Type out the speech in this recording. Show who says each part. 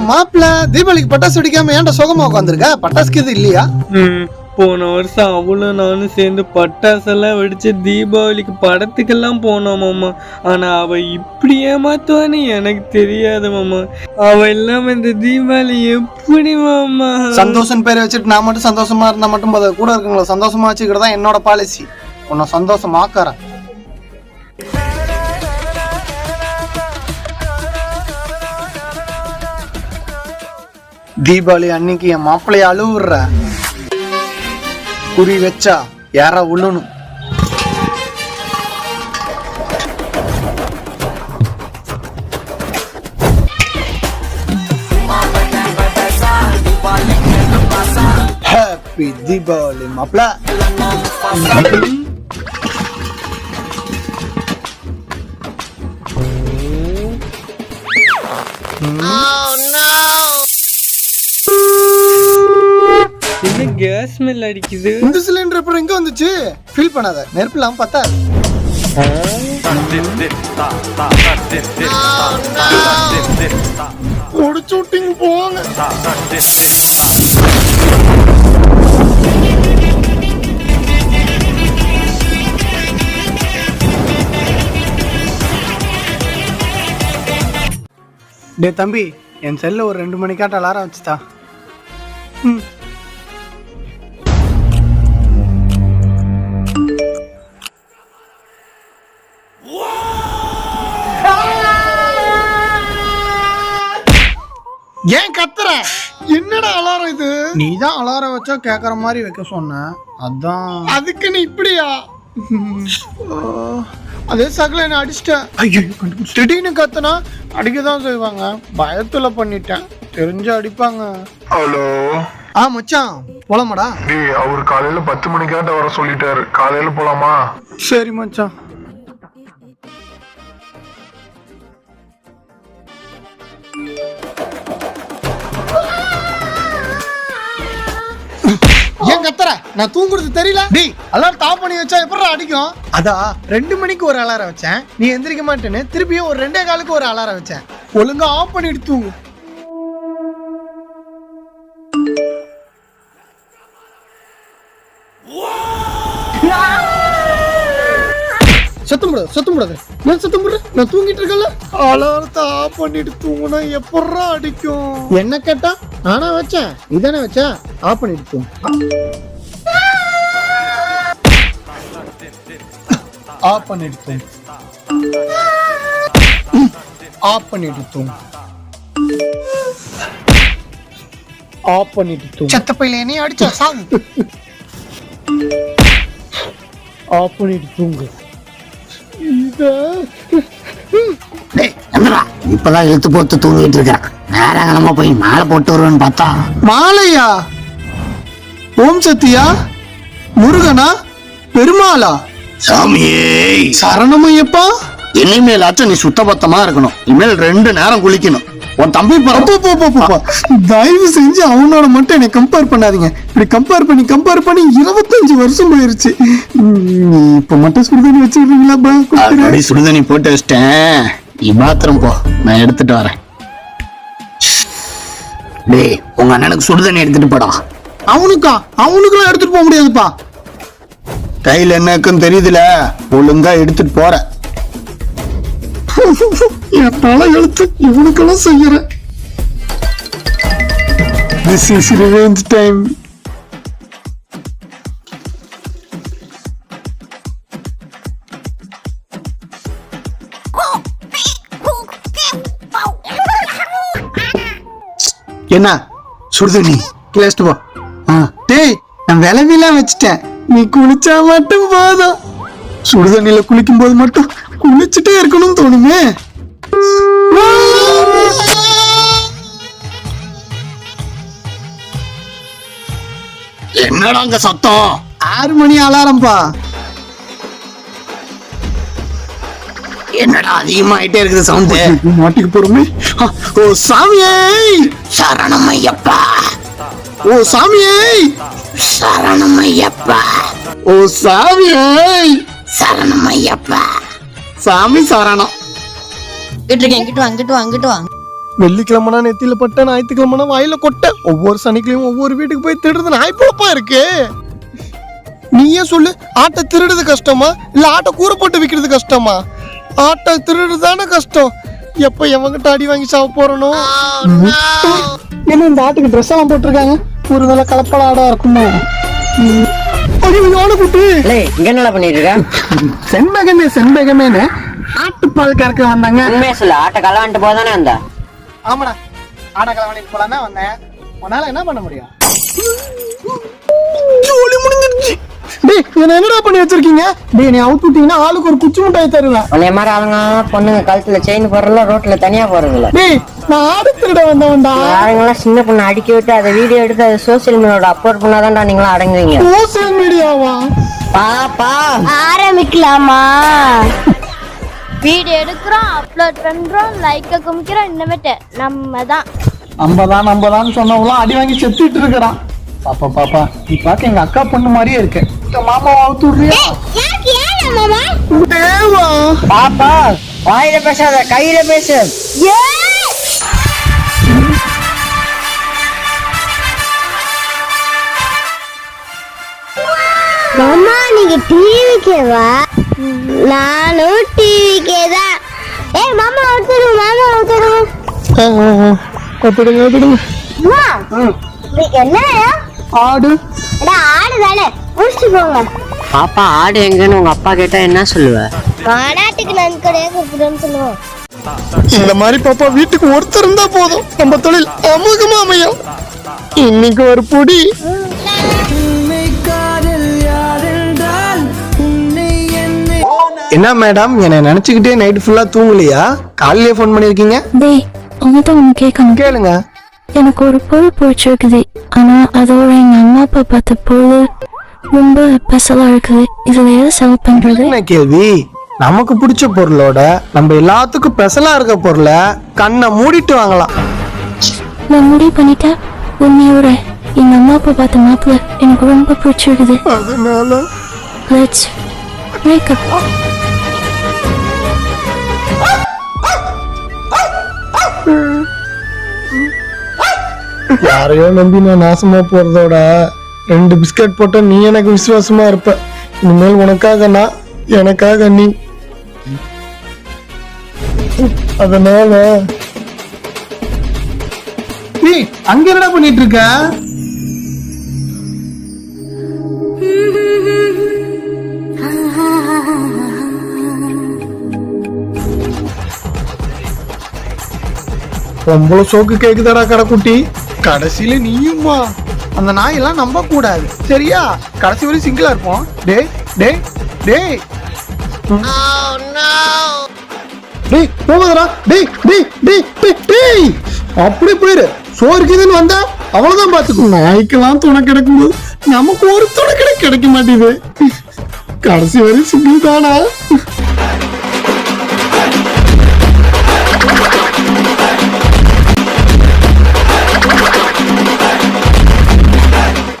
Speaker 1: மாப்பிள்ள தீபாவளிக்கு பட்டாசு வெடிக்காம ஏன்டா சுகமா உட்காந்துருக்க? பட்டாசுக்கு இது இல்லையா?
Speaker 2: போன வருஷம் அவளும் நானும் சேர்ந்து பட்டாசெல்லாம் வெடிச்சு தீபாவளிக்கு படத்துக்கெல்லாம் போனோம் மாமா. ஆனா அவ இப்படி ஏமாத்துவான்னு எனக்கு தெரியாது மாமா. அவ இல்லாம இந்த தீபாவளி எப்படி மாமா?
Speaker 1: சந்தோஷம் பேரை வச்சுட்டு நான் மட்டும் சந்தோஷமா இருந்தா மட்டும் கூட இருக்குங்களா? சந்தோஷமா வச்சுக்கிறதா என்னோட பாலிசி. உன்னை சந்தோஷமாக்கறேன். தீபாவளி அன்னைக்கு என் மாப்பிள்ளைய அழுவுற குறி வச்சா யாரா உள்ளணும். ஹாப்பி தீபாவளி மாப்பிள்ள.
Speaker 2: என்ன கேஸ் ஸ்மெல் அடிக்குது?
Speaker 1: இந்த சிலிண்டர் அப்புறம் எங்க வந்துச்சு? ஃபீல் பண்ணாத, நெருப்பு இல்லாம பார்த்தா ஷூட்டிங் போங்க. டே தம்பி, என் செல்ல ஒரு 2 மணிக்காட்ட அலாரம் வச்சுட்டா. ஏன் கத்துற? என்னடா அலாரம் இது? நீதான் அலாரம் வச்சா கேக்குற மாதிரி வைக்க சொன்ன, அதான். அதுக்கு நீ இப்படியா? அதே சகல என்ன அடிச்சிட்டேன். ஐயோ, திடீர்னு கத்துனா அடிக்கதான் செய்வாங்க. பயத்துல பண்ணிட்டேன், தெரிஞ்சு அடிப்பாங்க.
Speaker 3: ஹலோ.
Speaker 1: மச்சான் போலாமாடா?
Speaker 3: அவரு காலையில 10 மணிக்காட்ட வர சொல்லிட்டாரு. காலையில போலாமா?
Speaker 1: சரி மச்சான். ஏன் கத்துற? நான் தூங்குறது தெரியல? டேய், அலாரம் டாப் பண்ணி வச்சா எப்பறம் அடிக்கும்? அதான் 2 மணிக்கு ஒரு அலாரம் வச்சேன், நீ எந்திரிக்க மாட்டேன்னு திருப்பியும் ஒரு 2:15க்கு ஒரு அலாரம் வச்சேன். ஒழுங்கா ஆஃப் பண்ணிட்டு தூங்கு. சத்தம் போடாது. நான் சத்தம் போடுறேன், நான் தூங்கிட்டு இருக்கல. அலாரத்தை ஆஃப் பண்ணிட்டு தூங்குனா எப்பறா அடிக்கும்? என்ன கேட்டா நானா வச்சேன், இதானே வச்சேன். ஆஃப் பண்ணிட்டு தூங்கு. ஆஃப் பண்ணிட்டு தூங்கு. ஆஃப் பண்ணிட்டு தூங்கு. ஆஃப் பண்ணிட்டு தூங்கு. செத்த பையில என்னைய அடிச்சா சாவு. ஆஃப் பண்ணிட்டு தூங்கு.
Speaker 4: இப்பதான் இழுத்து போட்டு தூங்கிட்டு இருக்கிறேன். நேரங்களமா போய் மாலை போட்டு வருவேன்னு பார்த்தா.
Speaker 1: மாலையா? ஓம் சத்தியா? முருகனா? பெருமாளா?
Speaker 4: சாமியே
Speaker 1: சரணமையப்பா.
Speaker 4: இனிமேலாச்சும் நீ சுத்தபத்தமா இருக்கணும். இனிமேல் 2 நேரம் குளிக்கணும். உன் தம்பி
Speaker 1: தயவு செஞ்சு அவனோட மட்டும் என்னை கம்பேர் பண்ணாதீங்க. இப்படி கம்பேர் பண்ணி 25 வருஷம் போயிருச்சு. இப்ப மட்டும் சுடுதண்ணி வச்சுருக்கீங்களா?
Speaker 4: சுடுதண்ணி போட்டு வச்சிட்டேன். நீ பாத்ரூம் போ, நான் எடுத்துட்டு வரேன். டேய், உங்க அண்ணனுக்கு சுடுதண்ணி எடுத்துட்டு போடா.
Speaker 1: அவனுக்குலாம் எடுத்துட்டு போக முடியாதுப்பா.
Speaker 4: கையில என்ன இருக்குன்னு தெரியுதுல, ஒழுங்கா எடுத்துட்டு போற.
Speaker 1: என் தலை எழுத்து இவனுக்கெல்லாம் செய்யறேன். This is revenge time. என்ன சுடுதண்ணி கிளாஸ்ட் போ. டேய், நான் விளவிலாம் வச்சுட்டேன், நீ குளிச்சா மட்டும் போதும். சுடுதண்ணில குளிக்கும் போது மட்டும் குளிச்சுட்டே இருக்கணும்னு தோணுமே.
Speaker 4: என்னடா அங்க சத்தம்?
Speaker 1: 6 மணி அலாரம்பா.
Speaker 4: என்னடா அதிகமாயிட்டே இருக்குது சவுண்ட்?
Speaker 1: மாட்டிக்கு போறோமே. ஓ சாமியே
Speaker 4: சரணமையப்பா.
Speaker 1: ஓ சாமியே
Speaker 4: சரணமையப்பா.
Speaker 1: ஓ சாமியே
Speaker 4: சரணமையப்பா.
Speaker 1: சாமி சரணம்.
Speaker 5: அங்கிட்டு வா
Speaker 1: வெள்ளிக்கிழமைனா நெத்தியில பட்ட, ஞாயிற்றுக்கிழமைனா வாயில கொட்ட, ஒவ்வொரு சனிக்கிழமையும் ஒவ்வொரு வீட்டுக்கு போய் திருடுறது நாய் பொழப்பா இருக்கு. நீயே சொல்லு, ஆட்டை திருடுறது கஷ்டமா இல்ல ஆட்டை கூரை போட்டு விற்கிறது கஷ்டமா? ஆட்டை திருடுறது தானே கஷ்டம். எப்ப எவங்கிட்ட அடி வாங்கி சாவ போறனோ. என்ன இந்த ஆட்டுக்கு ட்ரெஸ் எல்லாம் போட்டிருக்காங்க, ஒரு வேளை கலப்பட ஆடா இருக்குமா? குட்டி
Speaker 5: இங்க என்ன பண்ணிட்டு இருக்க?
Speaker 1: செண்பகமேனு ஆட்டுப்பால் கறக்க வந்தாங்க.
Speaker 5: உண்மையா சொல்லு, ஆட்டை கலவான்ட்டு போதானே வந்த?
Speaker 1: ஆமாடா, ஆடை கலவாணிக்கு போலாம் தான் வந்தேன். உன்னால என்ன பண்ண முடியும்? என்னடா பண்ணி வச்சிருக்கீங்க? டேய், நீ அவுத்து விட்டீங்கன்னா ஆளுக்கு ஒரு குச்சி முட்டாய் தருவேன்.
Speaker 5: உன்னை மாதிரி ஆளுங்க பொண்ணுங்க கழுத்துல செயின் போடுறதுல ரோட்ல தனியா போறதுல.
Speaker 1: டேய், நான் ஆடு திருட வந்தவன்டா.
Speaker 5: யாருங்கெல்லாம் சின்ன பொண்ணு அடிக்க விட்டு அதை வீடியோ எடுத்து அதை சோசியல் மீடியாவோட அப்லோட் பண்ணாதான்டா நீங்களும் அடங்குவீங்க.
Speaker 1: சோசியல் மீடியாவா?
Speaker 5: பாப்பா
Speaker 6: ஆரம்பிக்கலாமா? வீடியோ எடுக்கிறோம், அப்லோட் பண்றோம், லைக்க குமிக்கிறோம். இனிமேட்டு நம்ம தான்
Speaker 1: நம்பதான் சொன்னவங்களாம் அடி வாங்கி செத்துட்டு இருக்கிறான். பாப்பா பாப்பா, நீ பார்க்க எங்க அக்கா பொண்ணு மாதிரியே இருக்கு. மாமா அவுத்து விடுறியா? தேவா,
Speaker 5: பாப்பா வாயில பேசாத, கையில பேசு.
Speaker 6: மாமா நீங்க டிவிக்கேவா? நானும் டிவிக்கே தான். ஏய் மாமா ஒத்துடுங்க, என்னையா
Speaker 1: ஆடு
Speaker 6: ஆடு தானே, முடிச்சுட்டு போங்க.
Speaker 5: பாப்பா ஆடு எங்கன்னு உங்க அப்பா கேட்டா என்ன சொல்லுவ?
Speaker 6: மாநாட்டுக்கு நன்கொடையா கொடுக்குறேன்னு சொல்லுவோம்.
Speaker 1: இந்த மாதிரி பாப்பா வீட்டுக்கு ஒருத்தர் இருந்தா போதும், நம்ம தொழில் அமோகமா அமையும். இன்னைக்கு ஒரு பொடி. என்ன மேடம், என்ன நினைச்சுக்கிட்டே நைட் ஃபுல்லா தூங்கலையா? காலையிலே ஃபோன் பண்ணிருக்கீங்க?
Speaker 7: டேய், உங்கள்கிட்ட ஒன்று கேட்கணும்.
Speaker 1: கேளுங்க.
Speaker 7: எனக்கு ஒரு பொருள் பிடிச்சிருக்குது, ஆனா அதோட எங்க அம்மா அப்பா பார்த்த பொருள் ரொம்ப ஸ்பெஷலா இருக்குது. இதுல எதை செலவு பண்றது?
Speaker 1: என்ன கேள்வி? நமக்கு பிடிச்ச பொருளோட நம்ம எல்லாத்துக்கும் ஸ்பெஷலா இருக்க பொருளை கண்ணை மூடிட்டு வாங்கலாம்.
Speaker 7: நான் முடிவு பண்ணிட்டேன், உண்மையோட எங்க அம்மா அப்பா பார்த்த மாப்பிள்ள எனக்கு ரொம்ப பிடிச்சிருக்குது.
Speaker 1: அதனால
Speaker 7: லெட்ஸ் பிரேக் அப்.
Speaker 1: யாரையோ நம்பி நான் நாசமா போறதோட 2 பிஸ்கட் போட்ட நீ எனக்கு விசுவாசமா இருப்ப. இனிமேல் உனக்காக நான், எனக்காக நீ. அதனால நீ அங்க என்ன பண்ணிட்டு இருக்க? ரொம்ப சோக்கு கேக்குதாடா கடைக்குட்டி? கடைசியில நீயுமா? அந்த நாயெல்லாம் நம்ப கூடாது, சரியா? கடைசி வரை சிங்கிளா இருப்போம். டேய் டேய் டேய் டேய் போகாதடா. டேய் டேய் டேய் டேய், அப்படி போயிரு. சோறுக்குதுன்னு வந்தா அவ்வளவுதான் பாத்துக்கோ. நாய்க்கெல்லாம் துணை கிடைக்கும்போது நமக்கு ஒரு துணை கிடைக்க மாட்டேங்குது. கடைசி வரை சிங்கிள் தானா?